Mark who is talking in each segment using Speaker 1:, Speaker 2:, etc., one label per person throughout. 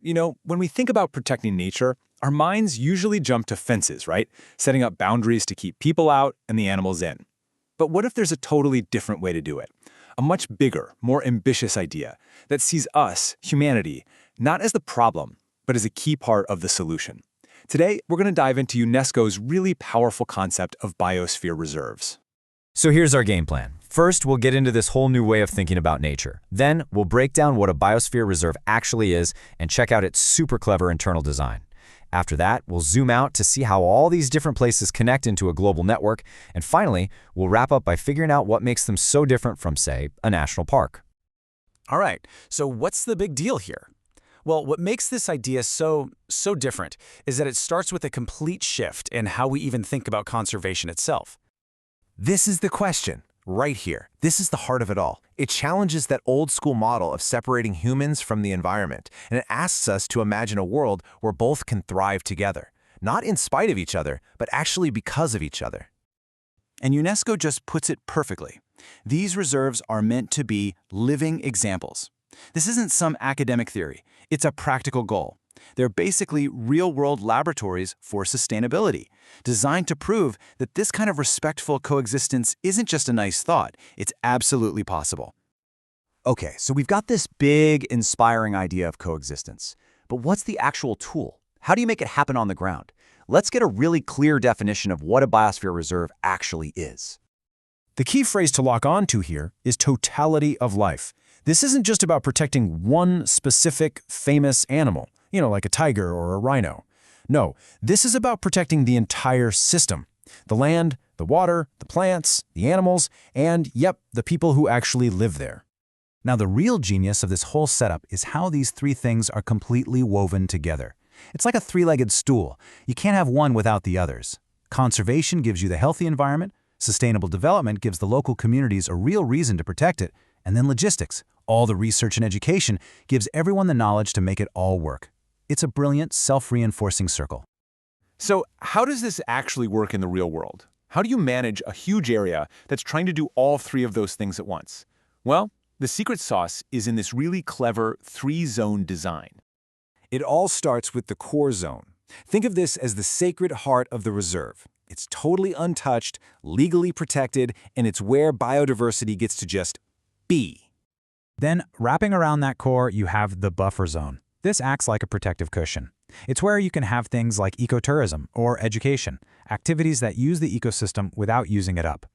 Speaker 1: When we think about protecting nature, our minds usually jump to fences, right? Setting up boundaries to keep people out and the animals in. But what if there's a totally different way to do it? A much bigger, more ambitious idea that sees us, humanity, not as the problem, but as a key part of the solution. Today, we're going to dive into UNESCO's really powerful concept of biosphere reserves.
Speaker 2: So here's our game plan. First, we'll get into this whole new way of thinking about nature. Then, we'll break down what a biosphere reserve actually is and check out its super clever internal design. After that, we'll zoom out to see how all these different places connect into a global network. And finally, we'll wrap up by figuring out what makes them so different from, say, a national park.
Speaker 3: All right, so what's the big deal here? Well, what makes this idea so different is that it starts with a complete shift in how we even think about conservation itself.
Speaker 4: This is the question, right here. This is the heart of it all. It challenges that old-school model of separating humans from the environment, and it asks us to imagine a world where both can thrive together, not in spite of each other, but actually because of each other.
Speaker 3: And UNESCO just puts it perfectly. These reserves are meant to be living examples. This isn't some academic theory. It's a practical goal. They're basically real-world laboratories for sustainability, designed to prove that this kind of respectful coexistence isn't just a nice thought, it's absolutely possible.
Speaker 5: Okay, so we've got this big, inspiring idea of coexistence. But what's the actual tool? How do you make it happen on the ground? Let's get a really clear definition of what a biosphere reserve actually is.
Speaker 6: The key phrase to lock onto here is totality of life. This isn't just about protecting one specific, famous animal, like a tiger or a rhino. No, this is about protecting the entire system. The land, the water, the plants, the animals, and, the people who actually live there.
Speaker 7: Now, the real genius of this whole setup is how these three things are completely woven together. It's like a three-legged stool. You can't have one without the others. Conservation gives you the healthy environment, sustainable development gives the local communities a real reason to protect it, and then logistics, all the research and education, gives everyone the knowledge to make it all work. It's a brilliant, self-reinforcing circle.
Speaker 1: So how does this actually work in the real world? How do you manage a huge area that's trying to do all three of those things at once? Well, the secret sauce is in this really clever three-zone design.
Speaker 5: It all starts with the core zone. Think of this as the sacred heart of the reserve. It's totally untouched, legally protected, and it's where biodiversity gets to just be.
Speaker 7: Then, wrapping around that core, you have the buffer zone. This acts like a protective cushion. It's where you can have things like ecotourism or education, activities that use the ecosystem without using it up.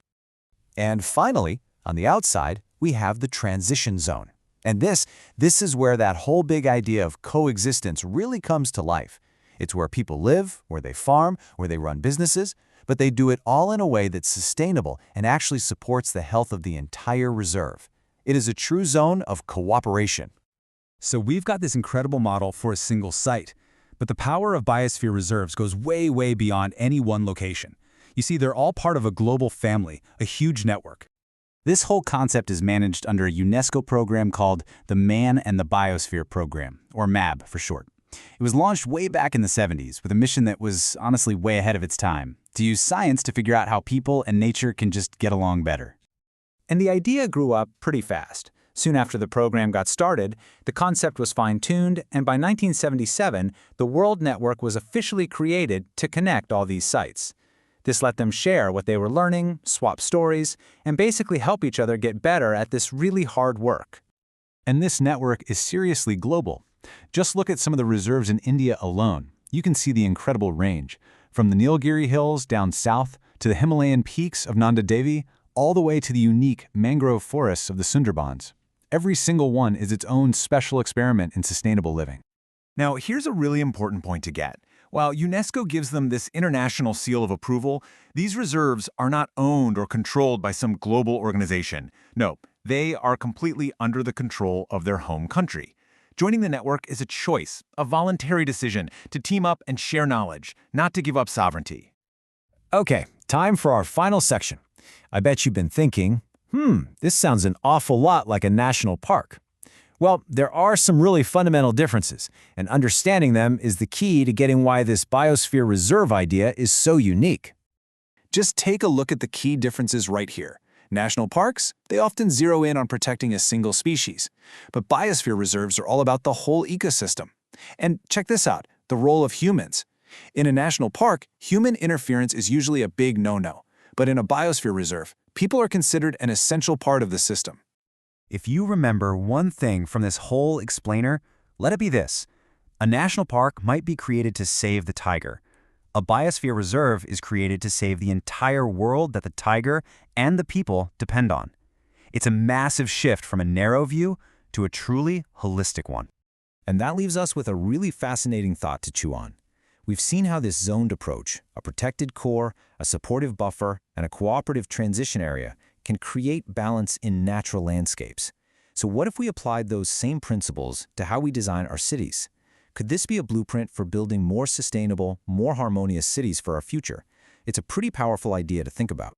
Speaker 5: And finally, on the outside, we have the transition zone. And this is where that whole big idea of coexistence really comes to life. It's where people live, where they farm, where they run businesses, but they do it all in a way that's sustainable and actually supports the health of the entire reserve. It is a true zone of cooperation.
Speaker 7: So we've got this incredible model for a single site, but the power of biosphere reserves goes way, way beyond any one location. You see, they're all part of a global family, a huge network. This whole concept is managed under a UNESCO program called the Man and the Biosphere Program, or MAB for short. It was launched way back in the 70s with a mission that was honestly way ahead of its time, to use science to figure out how people and nature can just get along better.
Speaker 3: And the idea grew up pretty fast. Soon after the program got started, the concept was fine-tuned, and by 1977, the World Network was officially created to connect all these sites. This let them share what they were learning, swap stories, and basically help each other get better at this really hard work.
Speaker 7: And this network is seriously global. Just look at some of the reserves in India alone. You can see the incredible range, from the Nilgiri hills down south to the Himalayan peaks of Nanda Devi, all the way to the unique mangrove forests of the Sundarbans. Every single one is its own special experiment in sustainable living.
Speaker 1: Now, here's a really important point to get. While UNESCO gives them this international seal of approval, these reserves are not owned or controlled by some global organization. No, they are completely under the control of their home country. Joining the network is a choice, a voluntary decision to team up and share knowledge, not to give up sovereignty.
Speaker 6: Okay, time for our final section. I bet you've been thinking, this sounds an awful lot like a national park. Well, there are some really fundamental differences, and understanding them is the key to getting why this biosphere reserve idea is so unique.
Speaker 5: Just take a look at the key differences right here. National parks, they often zero in on protecting a single species. But biosphere reserves are all about the whole ecosystem.
Speaker 3: And check this out, the role of humans. In a national park, human interference is usually a big no-no. But in a biosphere reserve, people are considered an essential part of the system.
Speaker 5: If you remember one thing from this whole explainer, let it be this. A national park might be created to save the tiger. A biosphere reserve is created to save the entire world that the tiger and the people depend on. It's a massive shift from a narrow view to a truly holistic one.
Speaker 2: And that leaves us with a really fascinating thought to chew on. We've seen how this zoned approach, a protected core, a supportive buffer, and a cooperative transition area, can create balance in natural landscapes. So what if we applied those same principles to how we design our cities? Could this be a blueprint for building more sustainable, more harmonious cities for our future? It's a pretty powerful idea to think about.